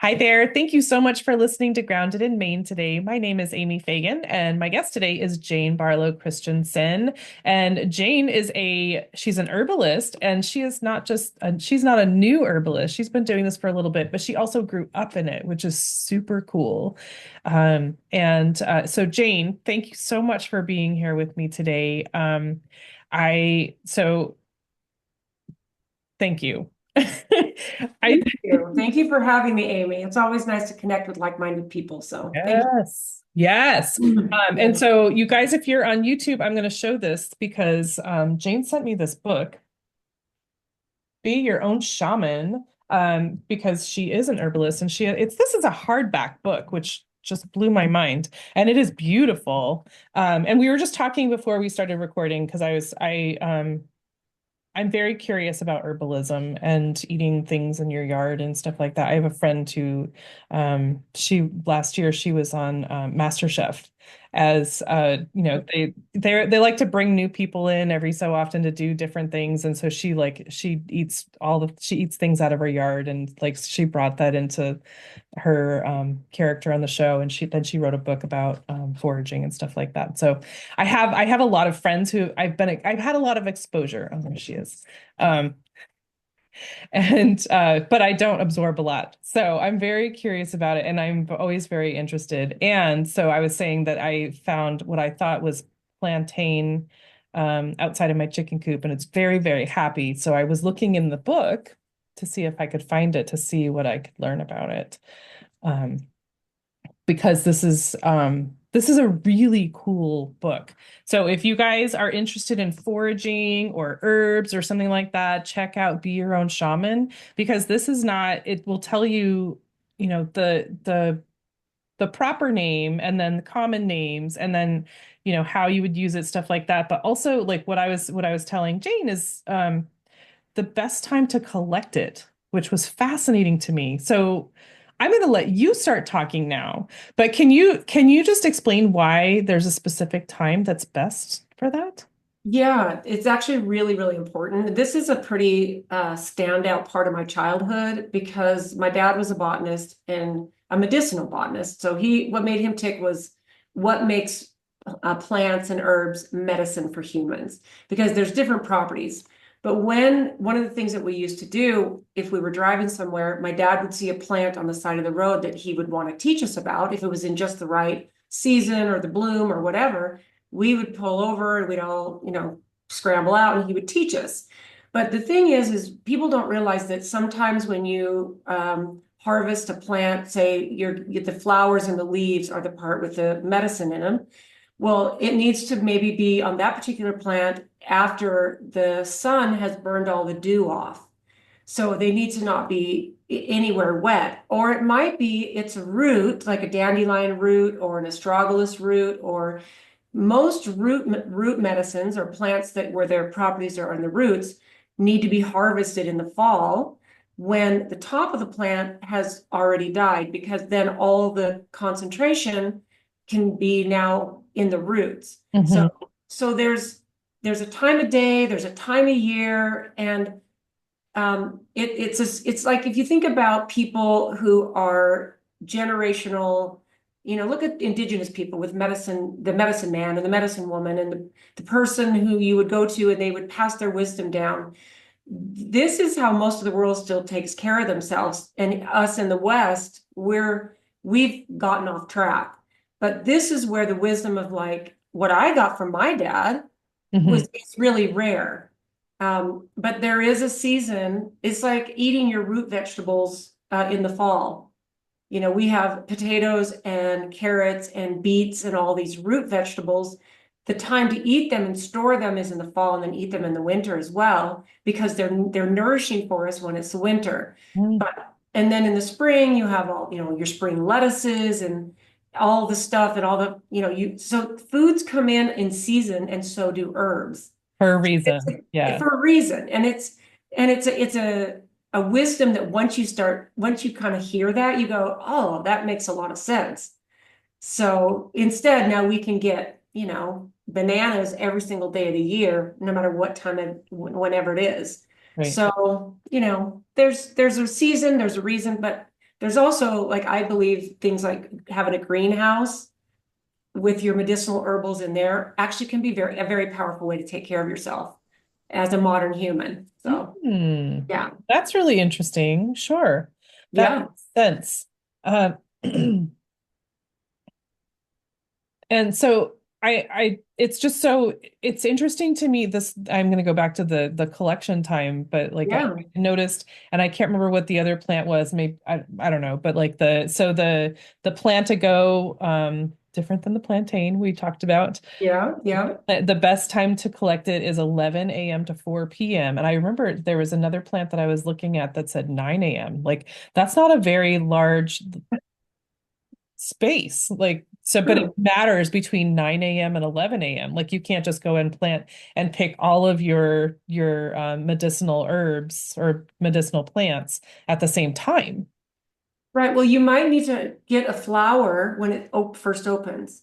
Hi there. Thank you so much for listening to Grounded in Maine today. My name is Amy Fagan, and my guest today is Jane Barlow Christensen. And Jane she's an herbalist, and she's not a new herbalist. She's been doing this for a little bit, but she also grew up in it, which is super cool. So Jane, thank you so much for being here with me today. So thank you. I Thank you. Thank you for having me, Amy. It's always nice to connect with like-minded people. So thank Yes. Yes. you. And Yeah. so you guys, if you're on YouTube, I'm going to show this because Jane sent me this book, Be Your Own Shaman, because she is an herbalist and this is a hardback book, which just blew my mind. And it is beautiful. And we were just talking before we started recording because I'm very curious about herbalism and eating things in your yard and stuff like that. I have a friend who, she last year she was on MasterChef as they like to bring new people in every so often to do different things, and so she eats things out of her yard, and like she brought that into her character on the show, and she wrote a book about foraging and stuff like that. So I have a lot of friends who I've had a lot of exposure. Oh, there she is. Um, and but I don't absorb a lot. So I'm very curious about it, and I'm always very interested. And so I was saying that I found what I thought was plantain outside of my chicken coop, and it's very, very happy. So I was looking in the book to see if I could find it to see what I could learn about it. Um, because this is a really cool book. So if you guys are interested in foraging or herbs or something like that, check out Be Your Own Shaman, because this is not, it will tell you, the proper name and then the common names and then how you would use it, stuff like that. But also like what I was telling Jane is the best time to collect it, which was fascinating to me. So I'm going to let you start talking now, but can you just explain why there's a specific time that's best for that? Yeah, it's actually really, really important. This is a pretty standout part of my childhood because my dad was a botanist and a medicinal botanist. So what made him tick was what makes plants and herbs medicine for humans, because there's different properties. But one of the things that we used to do, if we were driving somewhere, my dad would see a plant on the side of the road that he would want to teach us about if it was in just the right season or the bloom or whatever. We would pull over and we'd all, scramble out and he would teach us. But the thing is people don't realize that sometimes when you harvest a plant, say the flowers and the leaves are the part with the medicine in them. Well, it needs to maybe be on that particular plant after the sun has burned all the dew off. So they need to not be anywhere wet. Or it might be it's a root, like a dandelion root or an astragalus root, or most root medicines or plants that where their properties are on the roots need to be harvested in the fall when the top of the plant has already died, because then all the concentration can be now in the roots. So Hmm. so there's a time of day, there's a time of year, and it's like if you think about people who are generational, look at indigenous people with medicine, the medicine man and the medicine woman, and the person who you would go to and they would pass their wisdom down. This is how most of the world still takes care of themselves. And us in the West, we've gotten off track. But this is where the wisdom of like what I got from my dad Hmm. it's really rare. But there is a season. It's like eating your root vegetables in the fall. We have potatoes and carrots and beets and all these root vegetables. The time to eat them and store them is in the fall, and then eat them in the winter as well, because they're nourishing for us when it's the winter. And then in the spring you have all, your spring lettuces and all the stuff and all the, so foods come in season, and so do herbs. For a It's reason. Yeah. for a reason. And it's a wisdom that once you kind of hear that, you go, oh, that makes a lot of sense. So instead, now we can get, bananas every single day of the year, no matter what time of whenever it is. Right. So, there's a season, there's a reason, but There's also like I believe things like having a greenhouse with your medicinal herbals in there actually can be a very powerful way to take care of yourself as a modern human. So Hmm. yeah, That's really interesting. Sure. That yeah, makes sense. Uh, and so it's just so it's interesting to me this I'm going to go back to the collection time, but like I yeah, noticed, and I can't remember what the other plant was, maybe I don't know, but like the plantigo, different than the plantain we talked about. yeah, yeah. The best time to collect it is 11 a.m. to 4 p.m. And I remember there was another plant that I was looking at that said 9 a.m. Like that's not a very large space. Like so, but it True. matters between 9 a.m. and 11 a.m. Like you can't just go and plant and pick all of your medicinal herbs or medicinal plants at the same time. Right. Well, you might need to get a flower when it op first opens.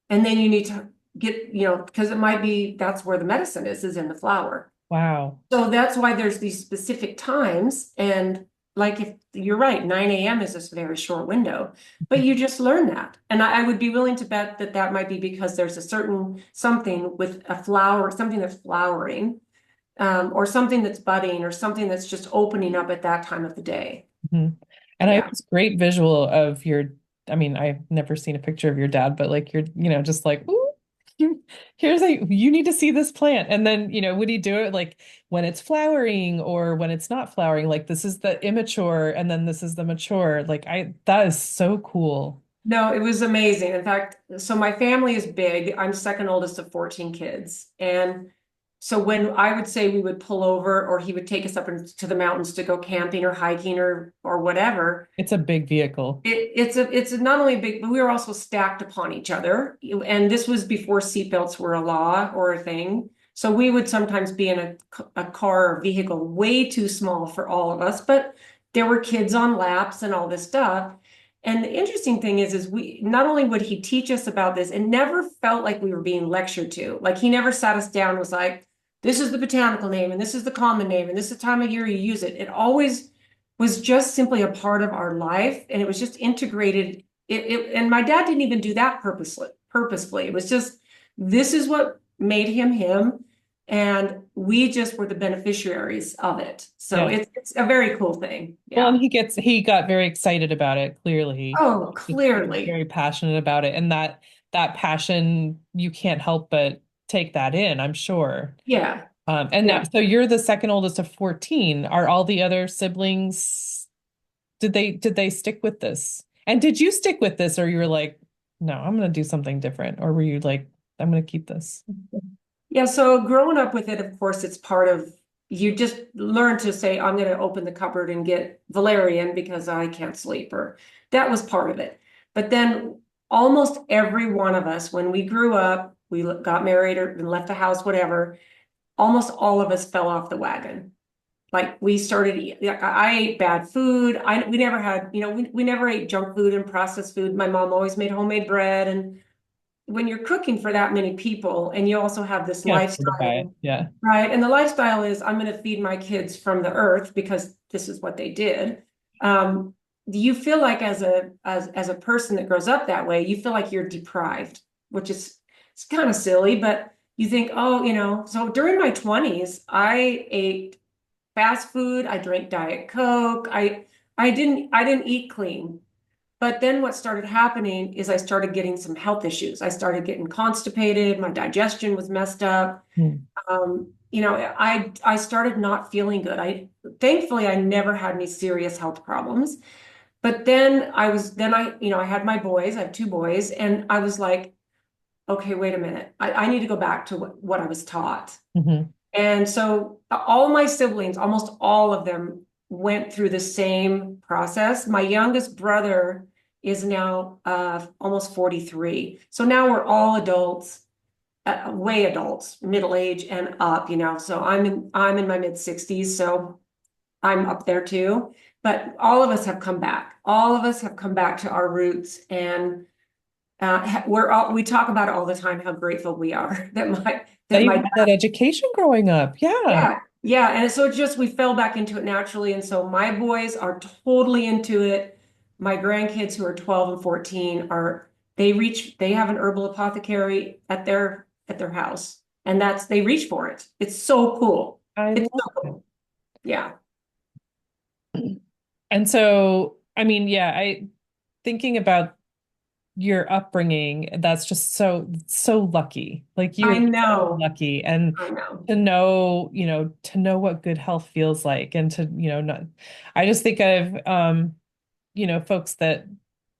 And then you need to get, because it might be that's where the medicine is in the flower. Wow. So that's why there's these specific times. And like if you're right, 9 a.m. is this very short window, but you just learn that. And I would be willing to bet that that might be because there's a certain something with a flower, something that's flowering, or something that's budding, or something that's just opening up at that time of the day. Mhm. And I have Yeah. this great visual of your, I mean, I've never seen a picture of your dad, but like you're, just like, ooh, here's you need to see this plant. And then, would he do it like when it's flowering or when it's not flowering? Like this is the immature and then this is the mature. Like that is so cool. No, it was amazing. In fact, so my family is big. I'm second oldest of 14 kids. And so when I would say we would pull over or he would take us up into the mountains to go camping or hiking or whatever, It's a big vehicle. it's not only big, but we were also stacked upon each other. And this was before seatbelts were a law or a thing. So we would sometimes be in a car or vehicle way too small for all of us, but there were kids on laps and all this stuff. And the interesting thing is we not only would he teach us about this, it never felt like we were being lectured to. Like he never sat us down and was like, this is the botanical name and this is the common name and this is the time of year you use it. It always was just simply a part of our life and it was just integrated. And my dad didn't even do that purposefully. It was just this is what made him him. And we just were the beneficiaries of it. So Yeah. it's a very cool thing. Well, and Yeah. he got very excited about it, clearly. Oh, He was clearly. very passionate about it. And that passion, you can't help but take that in, I'm sure. Yeah. And now, Yeah. so you're the second oldest of 14. Are all the other siblings, did they stick with this? And did you stick with this, or you were like, no, I'm gonna do something different? Or were you like, I'm gonna keep this? Yeah. So growing up with it, of course, it's part of you just learn to say, I'm going to open the cupboard and get valerian because I can't sleep, or that was part of it. But then almost every one of us, when we grew up, we got married or left the house, whatever, almost all of us fell off the wagon. Like we started, I ate bad food. We never had, we never ate junk food and processed food. My mom always made homemade bread. And when you're cooking for that many people and you also have this Can't afford to buy it. lifestyle, Yeah. right? And the lifestyle is I'm going to feed my kids from the earth because this is what they did. Um, you feel like as a person that grows up that way, you feel like you're deprived, which is it's kind of silly, but you think, oh, so during my 20s, I ate fast food, I drank Diet Coke, I didn't eat clean. But then what started happening is I started getting some health issues. I started getting constipated, my digestion was messed up. Hmm. I started not feeling good. I thankfully I never had any serious health problems. But then I had my boys, I have two boys, and I was like, okay, wait a minute. I need to go back to what I was taught. Mhm. And so all my siblings, almost all of them went through the same process. My youngest brother is now almost 43. So now we're all adults, way adults, middle age and up. So I'm in my mid 60s, so I'm up there too. But all of us have come back. All of us have come back to our roots and we talk about it all the time how grateful we are that my That that you my had that education growing up. Yeah. yeah, yeah. And so it's just we fell back into it naturally. And so my boys are totally into it. my grandkids who are 12 and 14 they have an herbal apothecary at their house. And they reach for it. It's so cool. I It's love so it. cool. Yeah. And so, I mean, yeah, I thinking about your upbringing, that's just so lucky. Like you I are so know. lucky. And I know. to know what good health feels like and to, not I just think of folks that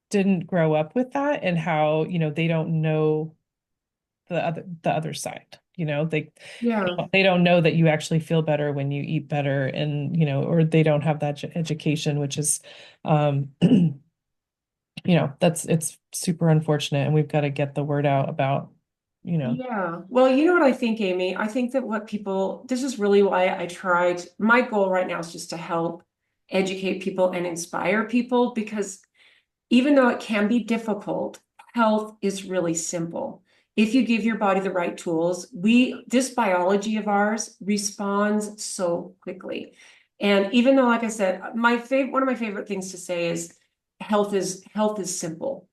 didn't grow up with that and how, they don't know the other side. Yeah. They don't know that you actually feel better when you eat better and, or they don't have that education, which is it's super unfortunate and we've got to get the word out about, you know. Yeah. Well, you know what I think, Amy? I think that this is really why my goal right now is just to help educate people and inspire people because even though it can be difficult, health is really simple. If you give your body the right tools, this biology of ours responds so quickly. And even though, like I said, one of my favorite things to say is health is simple.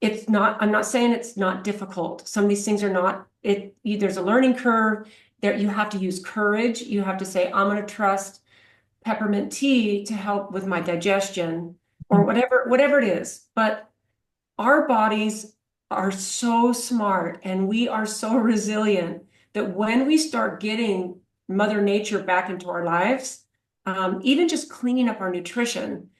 It's not, I'm not saying it's not difficult. Some of these things are not, there's a learning curve there. You have to use courage. You have to say, I'm going to trust peppermint tea to help with my digestion or whatever it is. But our bodies are so smart and we are so resilient that when we start getting Mother Nature back into our lives, even just cleaning up our nutrition,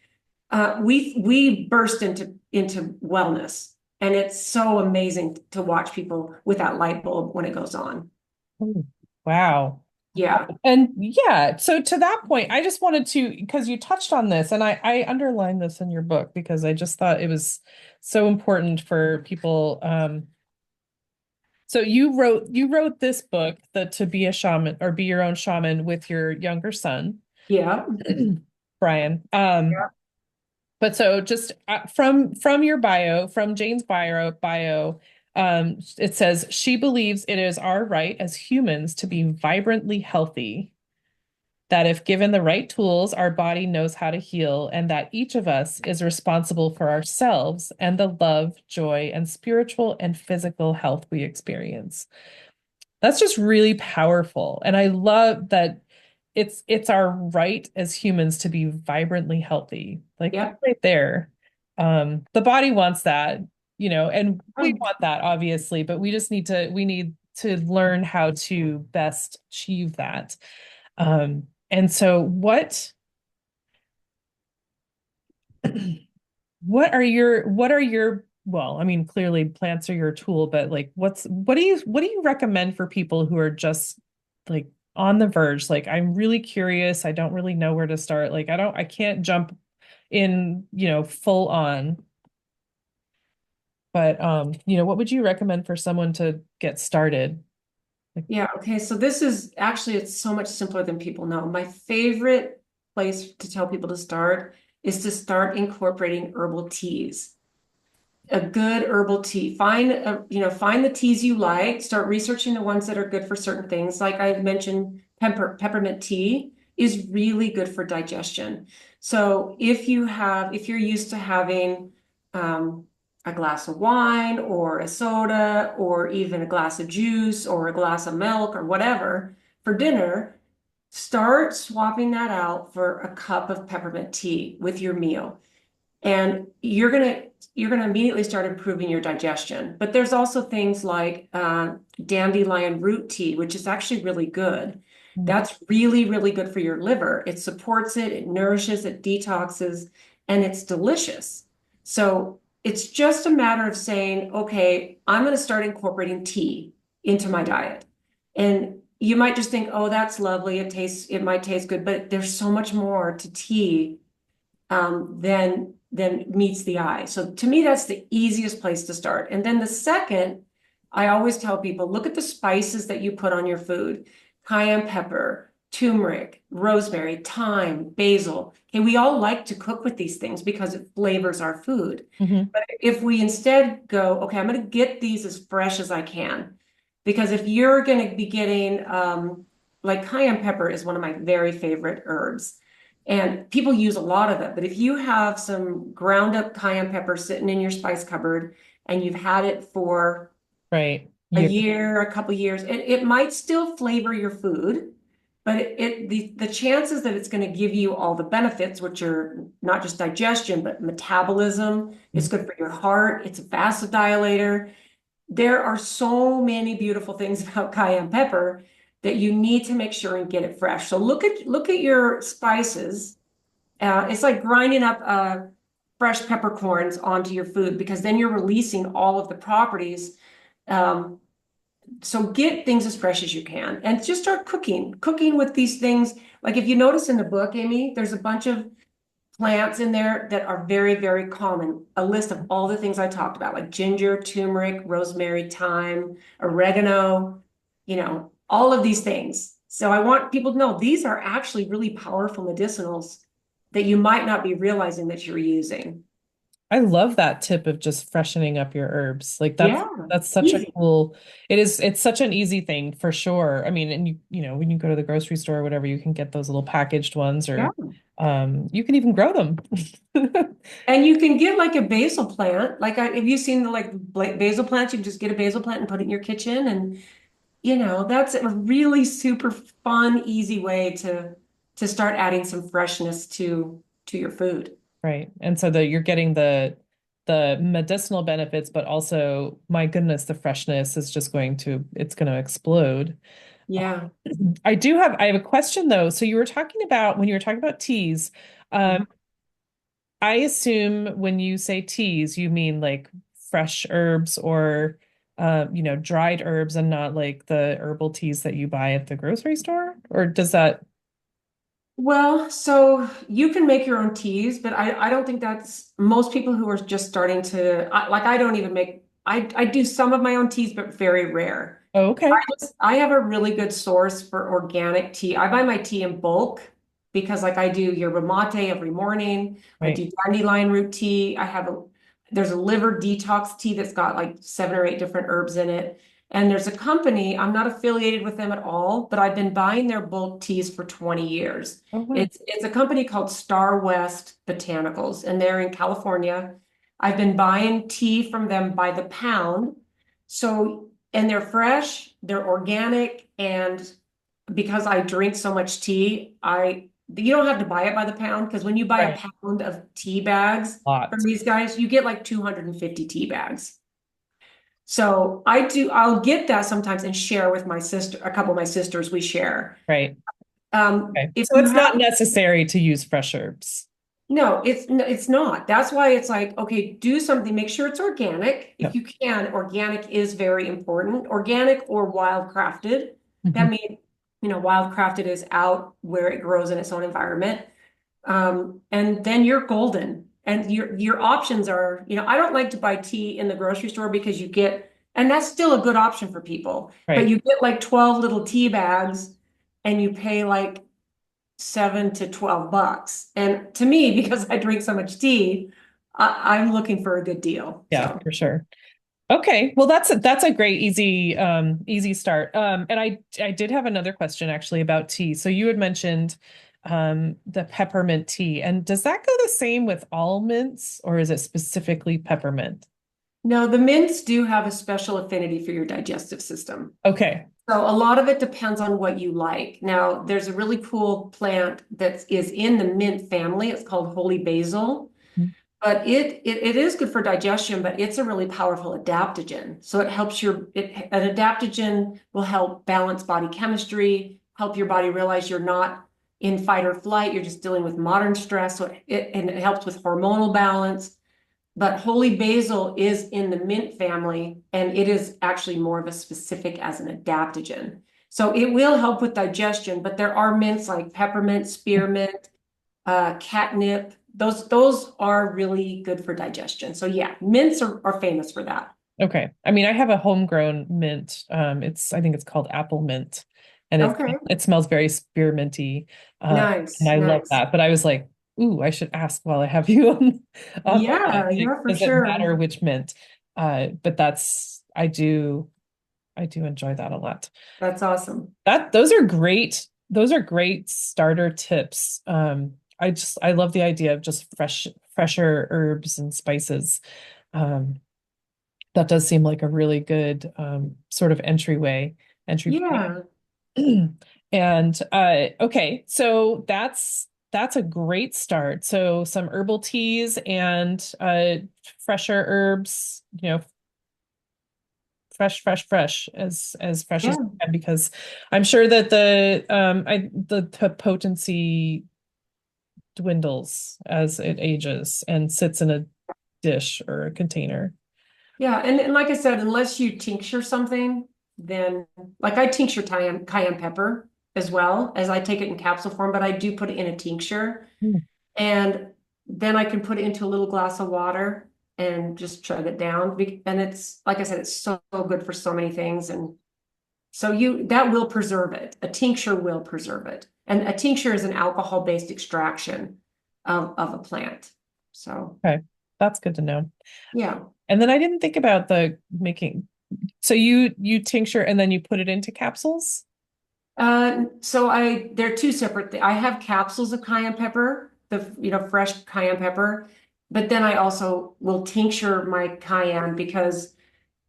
we burst into wellness. And it's so amazing to watch people with that light bulb when it goes on. Wow. Yeah. And yeah, so to that point, I just wanted to, because you touched on this, and I underlined this in your book because I just thought it was so important for people. So you wrote this book, the To Be a Shaman or Be Your Own Shaman with your younger son, Yeah. Brian. Yeah. But so just from your bio, from Jane's bio, it says she believes it is our right as humans to be vibrantly healthy, that if given the right tools, our body knows how to heal, and that each of us is responsible for ourselves and the love, joy, and spiritual and physical health we experience. That's just really powerful. And I love that it's our right as humans to be vibrantly healthy. Like that Yeah. right there. The body wants that, and we Um, want that obviously, but we need to learn how to best achieve that. And so what are your well, I mean, clearly plants are your tool, but like what do you recommend for people who are just like on the verge? Like I'm really curious, I don't really know where to start. Like I can't jump in, full on, but what would you recommend for someone to get started? Like, yeah. Okay. So it's so much simpler than people know. My favorite place to tell people to start is to start incorporating herbal teas. A good herbal tea. Find the teas you like. Start researching the ones that are good for certain things. Like I mentioned, peppermint tea is really good for digestion. So if you're used to having um, a glass of wine or a soda or even a glass of juice or a glass of milk or whatever for dinner, start swapping that out for a cup of peppermint tea with your meal and you're gonna immediately start improving your digestion. But there's also things like dandelion root tea, which is actually really good. That's really, really good for your liver. It supports it, it nourishes, it detoxes, and it's delicious. So it's just a matter of saying, okay, I'm going to start incorporating tea into my diet. And you might just think, oh, that's lovely. It might taste good, but there's so much more to tea than meets the eye. So to me, that's the easiest place to start. And then the second, I always tell people, look at the spices that you put on your food. Cayenne pepper, turmeric, rosemary, thyme, basil. Okay, we all like to cook with these things because it flavors our food. mhm. But if we instead go, okay, I'm going to get these as fresh as I can. Because if you're going to be getting, like cayenne pepper is one of my very favorite herbs. And people use a lot of it. But if you have some ground up cayenne pepper sitting in your spice cupboard and you've had it for Right. a Years. year, a couple years, it might still flavor your food, but the chances that it's going to give you all the benefits, which are not just digestion, but metabolism, it's good for your heart, it's a vasodilator. There are so many beautiful things about cayenne pepper that you need to make sure and get it fresh. So look at your spices. It's like grinding up fresh peppercorns onto your food because then you're releasing all of the properties. Um, so get things as fresh as you can and just start cooking with these things. Like if you notice in the book, Amy, there's a bunch of plants in there that are very, very common. A list of all the things I talked about, like ginger, turmeric, rosemary, thyme, oregano, all of these things. So I want people to know these are actually really powerful medicinals that you might not be realizing that you're using. I love that tip of just freshening up your herbs. Like Yeah, that's such a easy. cool, it's such an easy thing for sure. I mean, and when you go to the grocery store or whatever, you can get those little packaged ones Yeah. or you can even grow them. And you can get like a basil plant. Have you seen the basil plants? You can just get a basil plant and put it in your kitchen. And, that's a really super fun, easy way to start adding some freshness to your food. Right. And so you're getting the medicinal benefits, but also, my goodness, the freshness is just it's going to explode. Yeah. I have a question though. So you were talking about when you were talking about teas, Mhm. um, I assume when you say teas, you mean like fresh herbs or dried herbs and not like the herbal teas that you buy at the grocery store? Or does that Well, so you can make your own teas, but I don't think that's most people who are just starting to I don't even make I do some of my own teas, but very rare. Oh, okay. I have a really good source for organic tea. I buy my tea in bulk because like I do yerba mate every morning. I Right. do dandelion root tea. There's a liver detox tea that's got like 7 or 8 different herbs in it. And there's a company, I'm not affiliated with them at all, but I've been buying their bulk teas for 20 years. Oh, wow. It's a company called Star West Botanicals, and they're in California. I've been buying tea from them by the pound. And they're fresh, they're organic, and because I drink so much tea, you don't have to buy it by the pound because when you buy a Right. pound of tea bags from Lot. these guys, you get like 250 tea bags. So I'll get that sometimes and share with my sister, a couple of my sisters we share. Right. Okay. If So you it's not have necessary to use fresh herbs. No, it's not. That's why it's like, okay, do something, make sure it's organic. If Yep. you can, organic is very important. Organic or wild crafted. Mhm. That means, wild crafted is out where it grows in its own environment. And then you're golden. And your options are, I don't like to buy tea in the grocery store because and that's still a good option for people, but Right. you get like 12 little tea bags and you pay like $7 to $12. And to me, because I drink so much tea, I'm looking for a good deal. Yeah, So, for sure. Okay. Well, that's a great easy start. And I did have another question actually about tea. So you had mentioned the peppermint tea. And does that go the same with all mints or is it specifically peppermint? no, the mints do have a special affinity for your digestive system. Okay. So a lot of it depends on what you like. Now, there's a really cool plant that is in the mint family. It's called holy basil. But it is good for digestion, but it's a really powerful adaptogen. So it helps an adaptogen will help balance body chemistry, help your body realize you're not in fight or flight, you're just dealing with modern stress. And it helps with hormonal balance. But holy basil is in the mint family, and it is actually more of a specific as an adaptogen. So it will help with digestion, but there are mints like peppermint, spearmint, catnip. Those are really good for digestion. So yeah, mints are famous for that. Okay. I mean, I have a homegrown mint. I think it's called apple mint, and Okay. it smells very spearminty. And Nice, I love nice. that. But I was like, ooh, I should ask while I have you on the line. Yeah, Like, yeah, for does it sure. matter which mint? But I do enjoy that a lot. That's awesome. Those are great starter tips. I love the idea of just fresher herbs and spices. Um, that does seem like a really good sort of entry point. Yeah. And okay, so that's a great start. So some herbal teas and fresher herbs, fresh as fresh as Yeah. you can, because I'm sure that the potency dwindles as it ages and sits in a dish or a container. Yeah. And like I said, unless you tincture something, then like I tincture cayenne pepper as well as I take it in capsule form, but I do put it in a tincture. Mm. And then I can put it into a little glass of water and just chug it down. And it's, like I said, it's so good for so many things. And so that will preserve it. A tincture will preserve it. And a tincture is an alcohol-based extraction of a plant. So Okay, that's good to know. yeah. And then I didn't think about the making. So you tincture and then you put it into capsules? They're two separate things. I have capsules of cayenne pepper, fresh cayenne pepper, but then I also will tincture my cayenne because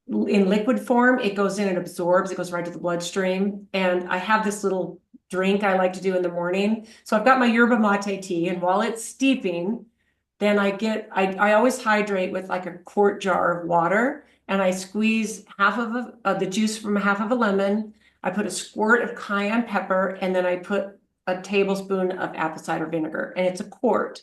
in liquid form, it goes in and absorbs, it goes right to the bloodstream. And I have this little drink I like to do in the morning. So I've got my yerba mate tea, and while it's steeping, then I always hydrate with like a quart jar of water, and I squeeze the juice from half of a lemon. I put a squirt of cayenne pepper, and then I put a tablespoon of apple cider vinegar, and it's a quart.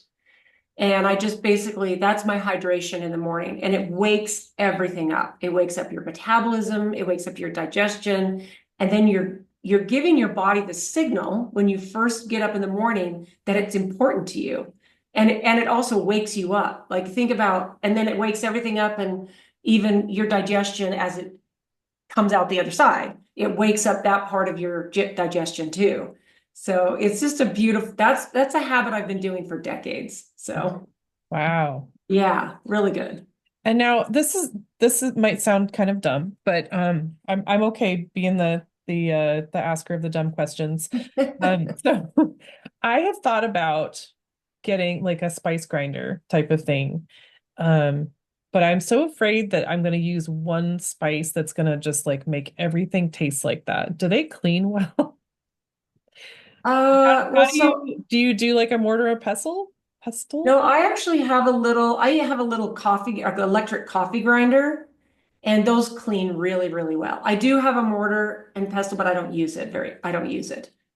And I just basically, that's my hydration in the morning. And it wakes everything up. It wakes up your metabolism, it wakes up your digestion. And then you're giving your body the signal when you first get up in the morning that it's important to you. And it also wakes you up. Like think about, and then it wakes everything up and even your digestion as it comes out the other side. It wakes up that part of your digestion too. So it's just that's a habit I've been doing for decades. So Wow. yeah, really good. And now this is might sound kind of dumb, but I'm okay being the asker of the dumb questions. So I have thought about getting like a spice grinder type of thing. Um, but I'm so afraid that I'm going to use one spice that's going to just like make everything taste like that. Do they clean well? Well, How so do you do like a mortar or pestle? Pestle? no, I have a little coffee, or the electric coffee grinder, and those clean really, really well. I do have a mortar and pestle, but I don't use it.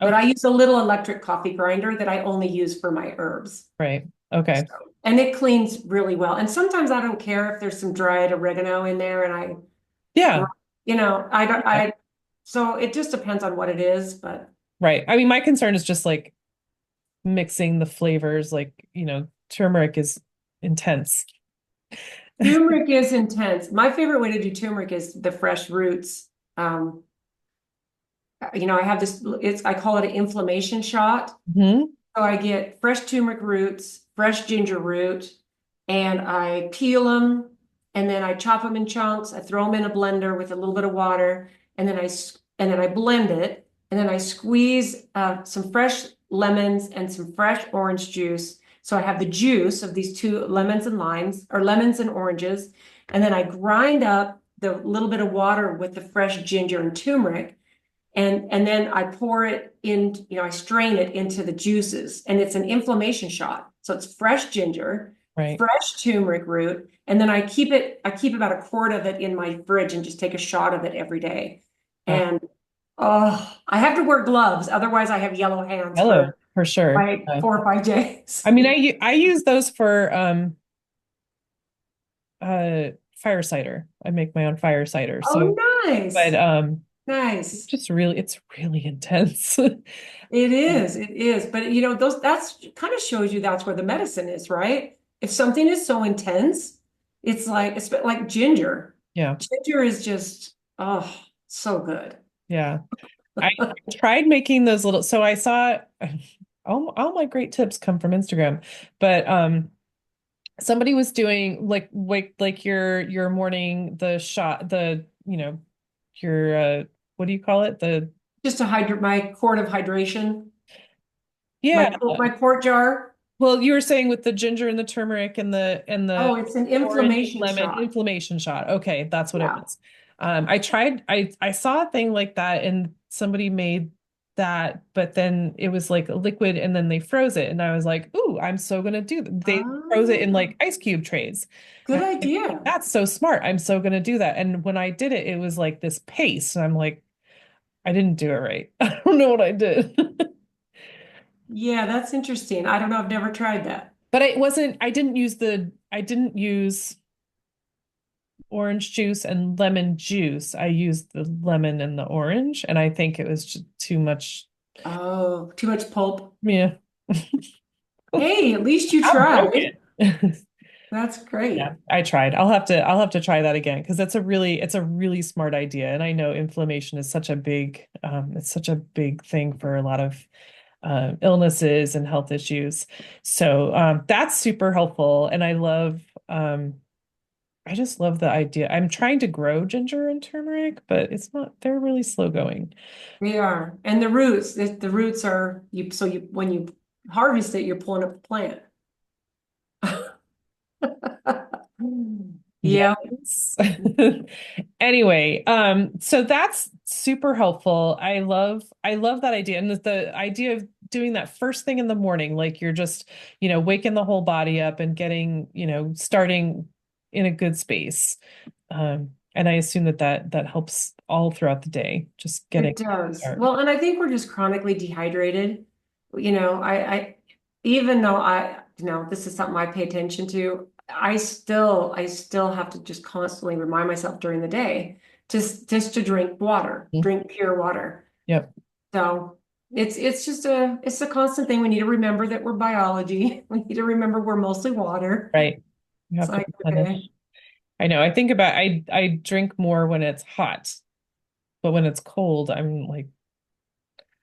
But Okay, I use a little electric coffee grinder that I only use for my herbs. right. Okay. So, and it cleans really well. And sometimes I don't care if there's some dried oregano in there and Yeah. I don't, so it just depends on what it is, but Right. I mean, my concern is just like mixing the flavors, like, turmeric is intense. turmeric is intense. My favorite way to do turmeric is the fresh roots. Um, I have I call it an inflammation shot. Hmm. So I get fresh turmeric roots, fresh ginger root, and I peel them and then I chop them in chunks. I throw them in a blender with a little bit of water and then I blend it and then I squeeze some fresh lemons and some fresh orange juice. So I have the juice of these two lemons and limes or lemons and oranges. And then I grind up the little bit of water with the fresh ginger and turmeric and then I pour it in, I strain it into the juices and it's an inflammation shot. So it's fresh ginger, Right. fresh turmeric root, and then I keep about a quart of it in my fridge and just take a shot of it every day. Uh, And oh, I have to wear gloves, otherwise I have yellow hands Hello, for for sure. my 4 or 5 days. I mean, I use those for fire cider. I make my own fire cider. So, Oh, but nice. Nice. it's really intense. It is. But that's kind of shows you that's where the medicine is, right? If something is so intense, it's like ginger. Yeah. Ginger is just, oh, so good. Yeah. I tried making those little, so I saw all my great tips come from Instagram, but somebody was doing like your morning the shot your what do you call it? Just to hydrate my quart of hydration, Yeah, my quart jar. Well, you were saying with the ginger and the turmeric and the Oh, it's an orange inflammation lemon shot. inflammation shot. Okay, that's what it Yeah. was. I saw a thing like that and somebody made that, but then it was like a liquid and then they froze it. And I was like, ooh, I'm so gonna do that. They froze it in Ah, like ice cube trays. good And I'm like, idea. that's so smart. I'm so gonna do that. And when I did it, it was like this paste. And I'm like, I didn't do it right. I don't know what I did. Yeah, that's interesting. I don't know. I've never tried that. But I didn't use orange juice and lemon juice. I used the lemon and the orange, and I think it was just too much. Oh, too much pulp. Yeah, Hey, at least you I'm tried. broken. That's Yeah, great. I tried. I'll have to try that again because it's a really smart idea. And I know inflammation is such a big, it's such a big thing for a lot of illnesses and health issues. So that's super helpful. And I just love the idea. I'm trying to grow ginger and turmeric, but they're really slow going. They are. And the roots are you so you when you harvest it, you're pulling up the plant. Yeah. Yes. Anyway, so that's super helpful. I love that idea. And the idea of doing that first thing in the morning, like you're just, waking the whole body up and getting, starting in a good space. And I assume that helps all throughout the day, just getting It does. start. Well, and I think we're just chronically dehydrated. I even though this is something I pay attention to, I still have to just constantly remind myself during the day just to drink water, Mhm. drink pure water. Yep. So it's a constant thing. We need to remember that we're biology. We need to remember we're mostly water. Right. You It's have to like, replenish. okay. I know. I drink more when it's hot, but when it's cold, I'm like,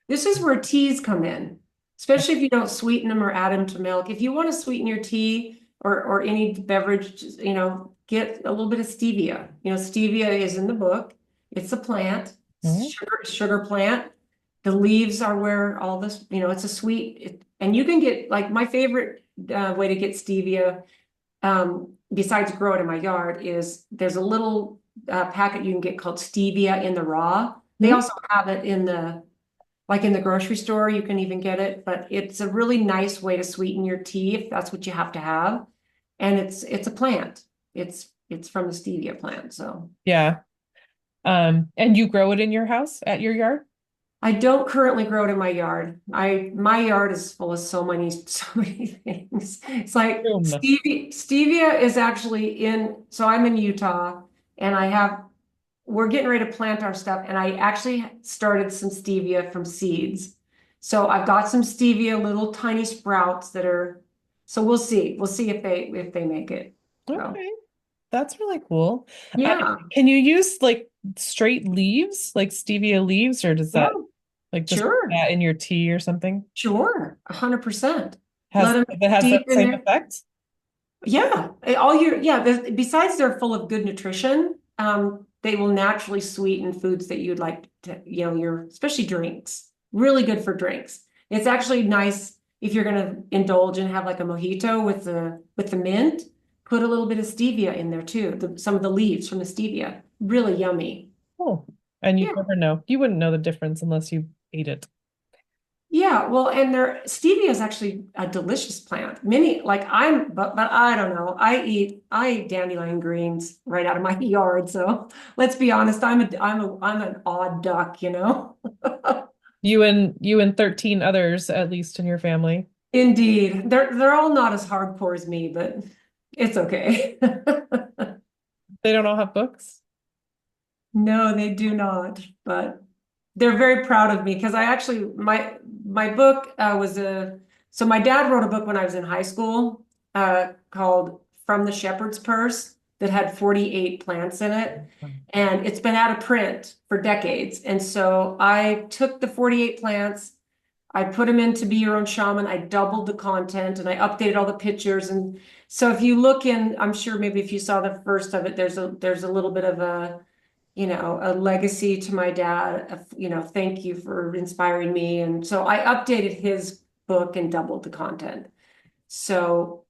This is where teas come in, especially if you don't sweeten them or add them to milk. If you want to sweeten your tea or any beverage, get a little bit of stevia. Stevia is in the book. It's a plant, oh, sugar plant. The leaves are where all this, it's a sweet, and you can get like my favorite way to get stevia, besides grow it in my yard, is there's a little packet you can get called stevia in the raw. They hmm, also have it in the grocery store, you can even get it, but it's a really nice way to sweeten your tea if that's what you have to have. And it's a plant. It's from the stevia plant. So yeah. And you grow it in your house at your yard? I don't currently grow it in my yard. My yard is full of so many things. It's like Room. stevia is actually so I'm in Utah and we're getting ready to plant our stuff, and I actually started some stevia from seeds. So I've got some stevia, little tiny sprouts so we'll see. We'll see if they make it. So Okay, that's really cool. yeah, Can you use like straight leaves, like stevia leaves, or does yeah, that like just put sure, that in your tea or something? sure, 100%. Let Has them that has steep that in same there. effect? Yeah, besides they're full of good nutrition, they will naturally sweeten foods that you'd like to, your especially drinks. Really good for drinks. It's actually nice if you're gonna indulge and have like a mojito with the mint, put a little bit of stevia in there too. Some of the leaves from the stevia. Really yummy. Oh, and you'd Yeah. never know. You wouldn't know the difference unless you ate it. Yeah, well, and stevia is actually a delicious plant. But I don't know. I eat dandelion greens right out of my yard. So let's be honest, I'm an odd duck. You and 13 others at least in your family. Indeed, they're all not as hardcore as me, but it's okay. They don't all have books. No, they do not, but they're very proud of me because I actually my book was a so my dad wrote a book when I was in high school called From the Shepherd's Purse that had 48 plants in it, and it's been out of print for decades. And so I took the 48 plants, I put them into Be Your Own Shaman, I doubled the content, and I updated all the pictures. And so if you look in, I'm sure maybe if you saw the first of it, there's a little bit of a legacy to my dad, thank you for inspiring me. And so I updated his book and doubled the content. So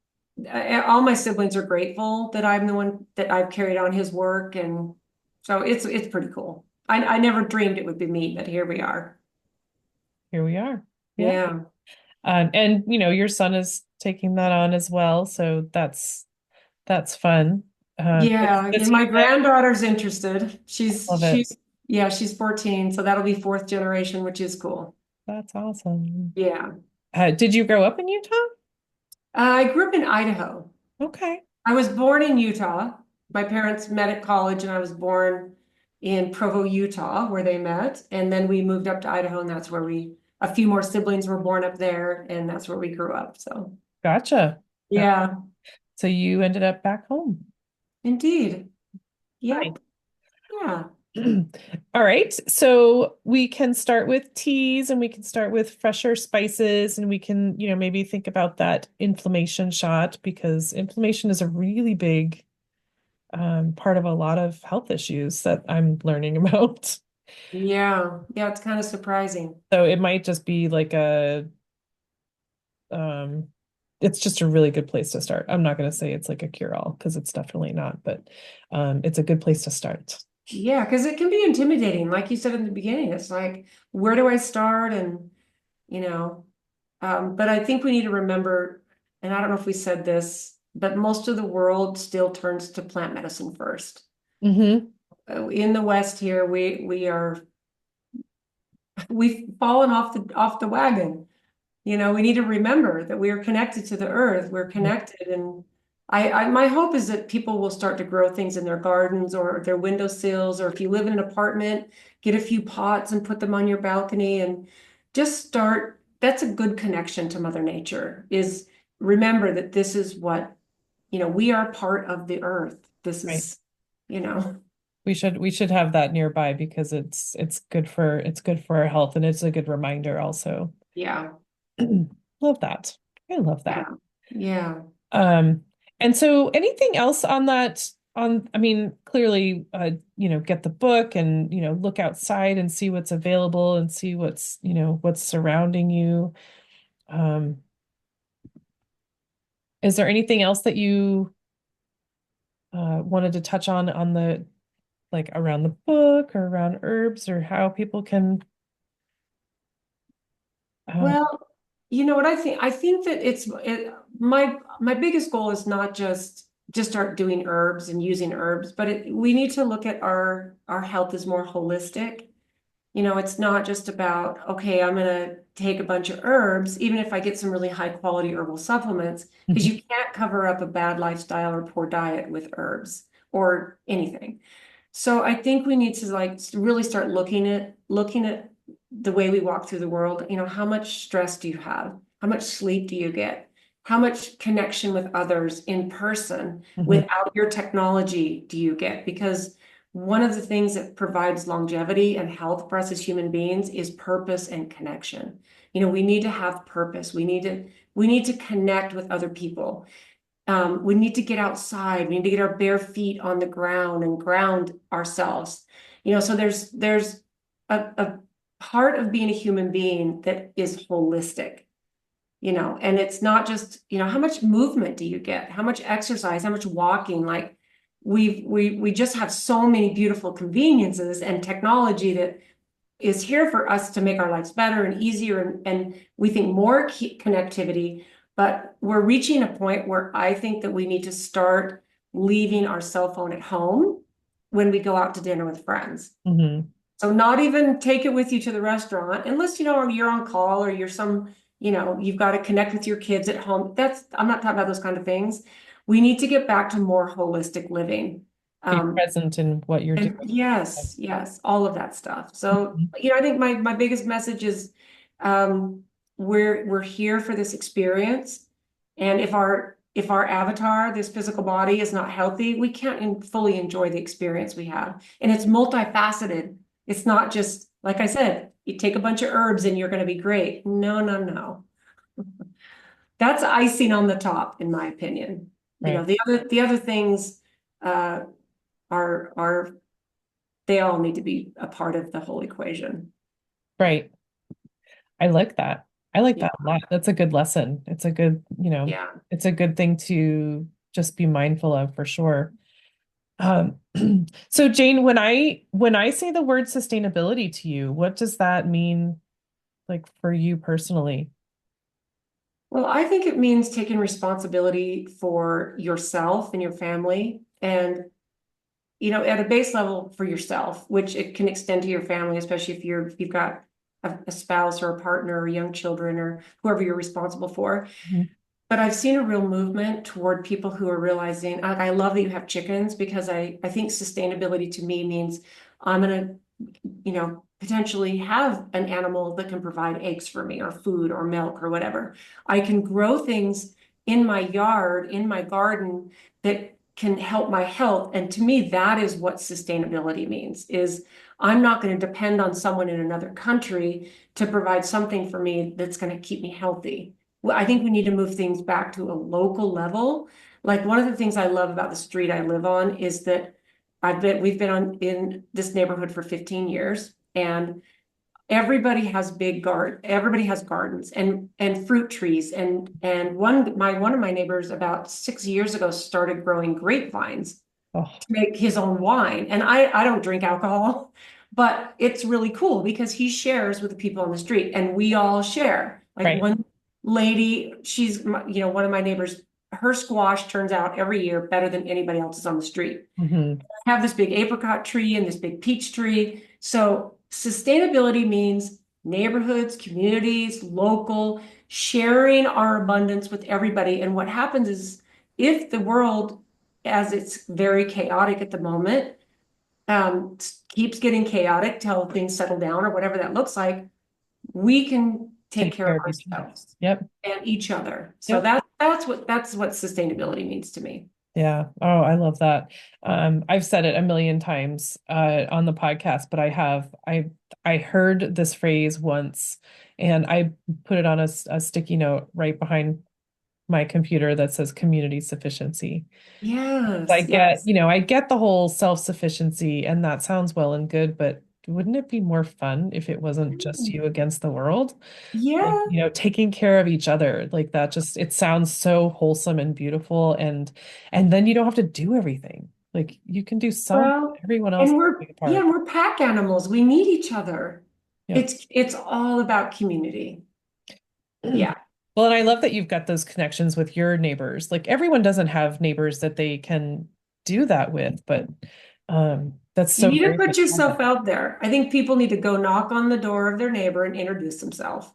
all my siblings are grateful that I'm the one that I've carried on his work. And so it's pretty cool. I never dreamed it would be me, but here we are. Here we are. Yeah. Yeah. And your son is taking that on as well, so that's fun. Yeah. Does And he my granddaughter's interested. love it? Yeah, she's 14. So that'll be fourth generation, which is cool. That's awesome. Yeah. Did you grow up in Utah? I grew up in Idaho. Okay. I was born in Utah. My parents met at college, and I was born in Provo, Utah, where they met. And then we moved up to Idaho, and that's where a few more siblings were born up there, and that's where we grew up. So, Gotcha. Uh, yeah, So you ended up back home. indeed. Nice. Yep. Yeah. All right. So we can start with teas and we can start with fresher spices and we can, maybe think about that inflammation shot because inflammation is a really big part of a lot of health issues that I'm learning about. Yeah. Yeah. It's kind of surprising. So it might just be like um, it's just a really good place to start. I'm not going to say it's like a cure-all because it's definitely not, but it's a good place to start. Yeah. Because it can be intimidating. Like you said in the beginning, it's like, where do I start? And, you know, but I think we need to remember, and I don't know if we said this, but most of the world still turns to plant medicine first. Hmm. In the West here, we've fallen off the wagon. We need to remember that we are connected to the earth. We're connected, and my hope is that people will start to grow things in their gardens or their windowsills, or if you live in an apartment, get a few pots and put them on your balcony and just start. That's a good connection to Mother Nature, is remember that this is we are part of the earth. This Right. is, you know, We should have that nearby because it's good for our health and it's a good reminder also. yeah, Love that. I love that. yeah, yeah. Um, and so anything else on that I mean, clearly get the book and look outside and see what's available and see what's surrounding you. Um, is there anything else that you wanted to touch on the like around the book or around herbs or how people can uh, Well, you know what I think? I think that my biggest goal is not just start doing herbs and using herbs, but we need to look at our health as more holistic. It's not just about, okay, I'm gonna take a bunch of herbs, even if I get some really high quality herbal supplements, because you can't cover up a bad lifestyle or poor diet with herbs or anything. So I think we need to like really start looking at the way we walk through the world. How much stress do you have? How much sleep do you get? How much connection with others in person Mhm. without your technology do you get? Because one of the things that provides longevity and health for us as human beings is purpose and connection. We need to have purpose. We need to connect with other people. We need to get outside. We need to get our bare feet on the ground and ground ourselves. So there's a part of being a human being that is holistic, and it's not just, how much movement do you get? How much exercise? How much walking? Like we just have so many beautiful conveniences and technology that is here for us to make our lives better and easier and we think more connectivity, but we're reaching a point where I think that we need to start leaving our cell phone at home when we go out to dinner with friends. Mhm. So not even take it with you to the restaurant unless you're on call or you've got to connect with your kids at home. I'm not talking about those kind of things. We need to get back to more holistic living. Be Um, present in what you're and doing. yes, yes, all of that stuff. So, Mhm. I think my biggest message is um we're here for this experience. And if our avatar, this physical body, is not healthy, we can't fully enjoy the experience we have. And it's multifaceted. It's not just, like I said, you take a bunch of herbs and you're going to be great. No, no, no. That's icing on the top, in my opinion. Right. The other things uh are they all need to be a part of the whole equation. Right. I like that. I like Yeah. that a lot. That's a good lesson. It's a good, Yeah. it's a good thing to just be mindful of for sure. Um, so Jane, when I say the word sustainability to you, what does that mean like for you personally? Well, I think it means taking responsibility for yourself and your family and at a base level for yourself, which it can extend to your family, especially if you've got a spouse or a partner or young children or whoever you're responsible for. Mhm. But I've seen a real movement toward people who are realizing, I love that you have chickens because I think sustainability to me means I'm gonna, potentially have an animal that can provide eggs for me or food or milk or whatever. I can grow things in my yard, in my garden that can help my health. And to me, that is what sustainability means, is I'm not going to depend on someone in another country to provide something for me that's going to keep me healthy. Well, I think we need to move things back to a local level. Like one of the things I love about the street I live on is that we've been in this neighborhood for 15 years and everybody has gardens and fruit trees and one of my neighbors about 6 years ago started growing grapevines Oh, to make his own wine. And I don't drink alcohol, but it's really cool because he shares with the people on the street and we all share. Like right. one lady, one of my neighbors, her squash turns out every year better than anybody else's on the street. Hmm. I have this big apricot tree and this big peach tree. So sustainability means neighborhoods, communities, local, sharing our abundance with everybody. And what happens is if the world, as it's very chaotic at the moment, keeps getting chaotic till things settle down or whatever that looks like, we can take Take care of care of each other. ourselves Yep. and each other. So Yep. that's what sustainability means to me. Yeah. Oh, I love that. I've said it a million times on the podcast, but I heard this phrase once and I put it on a sticky note right behind my computer that says community sufficiency. I Yes, get, yes. I get the whole self-sufficiency and that sounds well and good, but wouldn't it be more fun if it wasn't just you against the world? Like, Yeah. taking care of each other, like that just it sounds so wholesome and beautiful and then you don't have to do everything. Like you can do some, Well, everyone else and can we're take a yeah, part. we're pack animals. We need each other. Yep. It's all about community. Yeah. Well, and I love that you've got those connections with your neighbors. Like everyone doesn't have neighbors that they can do that with, but that's You so need to great put that you have yourself that. out there. I think people need to go knock on the door of their neighbor and introduce themselves.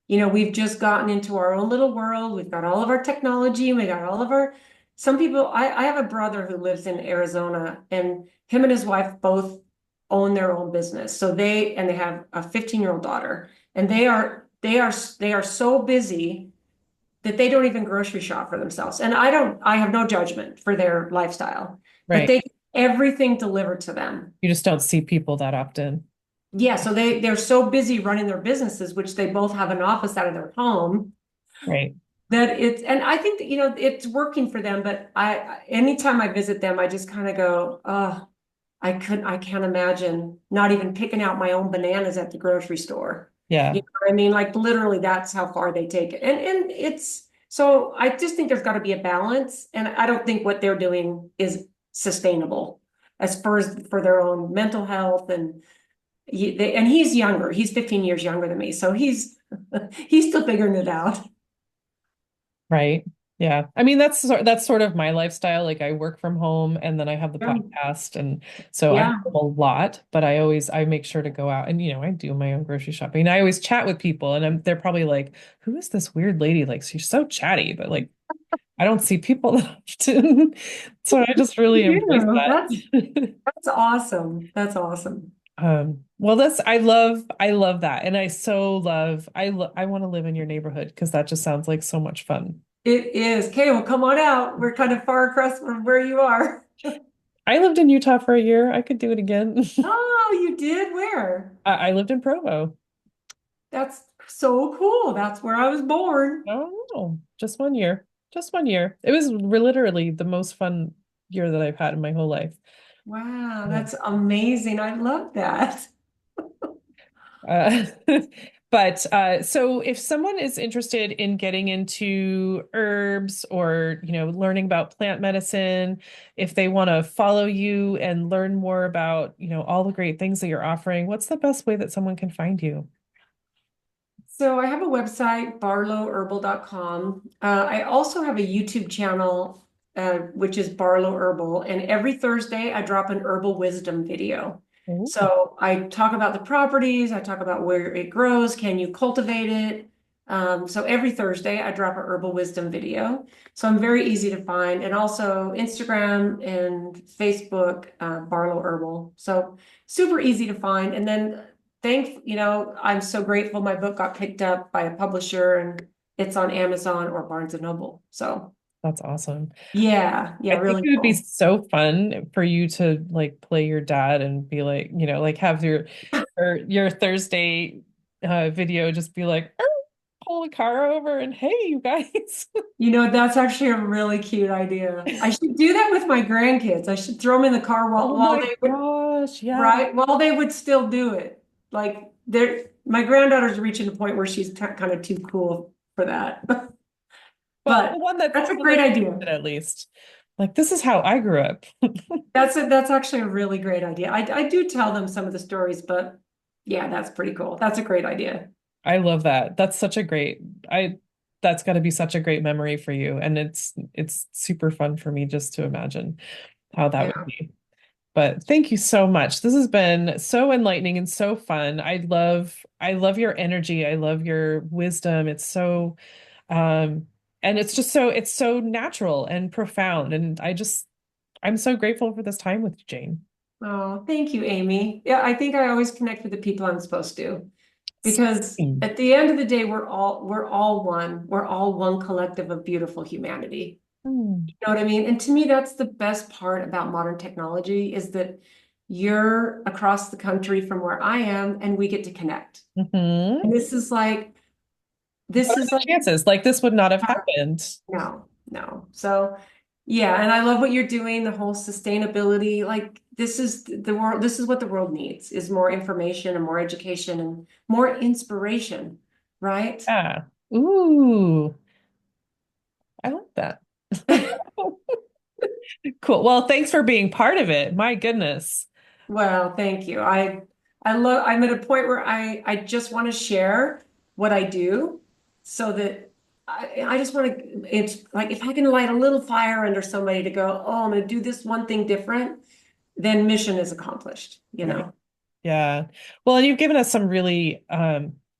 We've just gotten into our own little world. We've got all of our technology. We got all of some people. I have a brother who lives in Arizona and him and his wife both own their own business. So they have a 15-year-old daughter and they are so busy that they don't even grocery shop for themselves. And I have no judgment for their lifestyle, but Right. they get everything delivered to them. You just don't see people that often. Yeah, so they're so busy running their businesses, which they both have an office out of their home, Right. that and I think that it's working for them, but anytime I visit them, I just kind of go, oh, I can't imagine not even picking out my own bananas at the grocery store. You Yeah. know what I mean? Like literally that's how far they take it. And it's so I just think there's got to be a balance. And I don't think what they're doing is sustainable as far as for their own mental health and he's younger. He's 15 years younger than me. So he's he's still figuring it out. Right. Yeah. I mean, that's sort of my lifestyle. Like I work from home and then I have the Yeah. podcast. And so I'm Yeah. home a lot, but I make sure to go out and, I do my own grocery shopping. And I always chat with people and they're probably like, who is this weird lady? Like she's so chatty, but like I don't see people that often. So I just really embrace Yeah, that. that's awesome. That's awesome. Well, I love that. And I want to live in your neighborhood because that just sounds like so much fun. It is. Okay, well, come on out. We're kind of far across from where you are. I lived in Utah for a year. I could do it again. Oh, you did? Where? I lived in Provo. That's so cool. That's where I was born. Oh, just 1 year. Just 1 year. It was literally the most fun year that I've had in my whole life. Wow, Um, that's amazing. I love that. Uh, But so if someone is interested in getting into herbs or, learning about plant medicine, if they want to follow you and learn more about, all the great things that you're offering, what's the best way that someone can find you? So I have a website, barlowherbal.com. I also have a YouTube channel, which is Barlow Herbal. And every Thursday, I drop an herbal wisdom video. Oh, So I talk about the properties, I talk about where it grows, can you cultivate it? So every Thursday, I drop a herbal wisdom video. So I'm very easy to find. And also Instagram and Facebook, Barlow Herbal. So super easy to find. And then I'm so grateful my book got picked up by a publisher and it's on Amazon or Barnes and Noble. So that's awesome. yeah, yeah, I think really it would be cool. so fun for you to like play your dad and be like, like have your Thursday video just be like, "Oh, pull the car over and hey, you guys." That's actually a really cute idea. I should do that with my grandkids. I should throw them in the car Oh while my they would, gosh, yeah. right, while they would still do it. Like my granddaughter's reaching the point where she's kind of too cool for that. Well, the But one that's that's a the one great that's idea. at least. Like this is how I grew up. That's actually a really great idea. I do tell them some of the stories, but yeah, that's pretty cool. That's a great idea. I love that. That's such a great I that's got to be such a great memory for you. And it's super fun for me just to imagine how that would Yeah. be. But thank you so much. This has been so enlightening and so fun. I love your energy. I love your wisdom. It's so and it's so natural and profound. And I'm so grateful for this time with you, Jane. Oh, thank you, Amy. Yeah, I think I always connect with the people I'm supposed to because Same. at the end of the day, we're all one. We're all one collective of beautiful humanity. Mm. You know what I mean? And to me, that's the best part about modern technology is that you're across the country from where I am and we get to connect. Hmm. And this What are is the like chances? Like this would not have happened. no, no. So, yeah, and I love what you're doing, the whole sustainability. Like this is the world, this is what the world needs is more information and more education and more inspiration, right? Yeah. Ooh, I like that. Cool. Well, thanks for being part of it. My goodness. Well, thank you. I'm at a point where I just want to share what I do so that I just want to it's like if I can light a little fire under somebody to go, oh, I'm going to do this one thing different, then mission is accomplished, you Right. know. Yeah. Well, and you've given us some really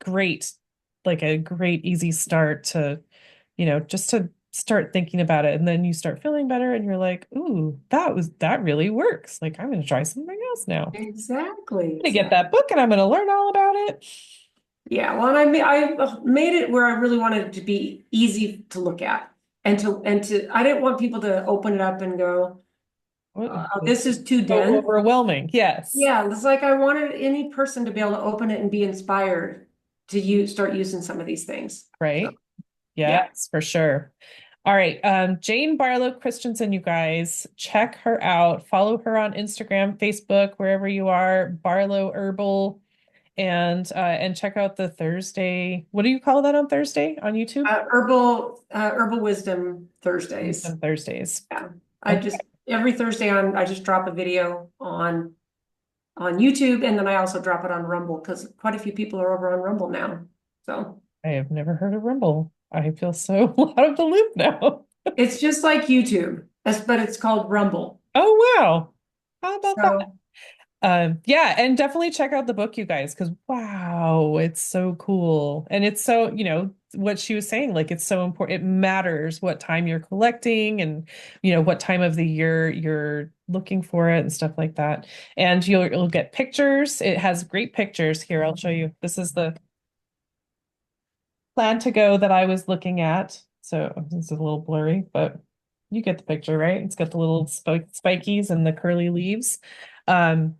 great, like a great easy start to, just to start thinking about it. And then you start feeling better and you're like, ooh, that really works. Like I'm gonna try something else now. I'm Exactly, gonna get exactly. that book and I'm gonna learn all about it. Yeah, well, and I made it where I really wanted it to be easy to look at and to I didn't want people to open it up and go, oh, It's this is too so dense. overwhelming. Yes. Yeah, it's like I wanted any person to be able to open it and be inspired to start using some of these things. So, Right. yeah. Yes, for sure. All right. Jane Barlow Christensen, you guys, check her out. Follow her on Instagram, Facebook, wherever you are, Barlow Herbal, and check out the Thursday. What do you call that on Thursday on YouTube? Herbal Wisdom Thursdays. Wisdom Thursdays. Yeah. Okay. Every Thursday I just drop a video on YouTube and then I also drop it on Rumble because quite a few people are over on Rumble now. So I have never heard of Rumble. I feel so out of the loop now. it's just like YouTube, but it's called Rumble. Oh, wow. How about that? So Yeah, and definitely check out the book, you guys, because wow, it's so cool. And it's so, what she was saying, like it's so important. It matters what time you're collecting and, what time of the year you're looking for it and stuff like that. And you'll get pictures. It has great pictures here. I'll show you. This is the plan to go that I was looking at. So this is a little blurry, but you get the picture, right? It's got the little spikies and the curly leaves. Um,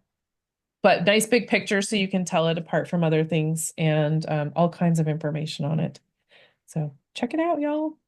but nice big picture so you can tell it apart from other things and all kinds of information on it. So check it out, y'all.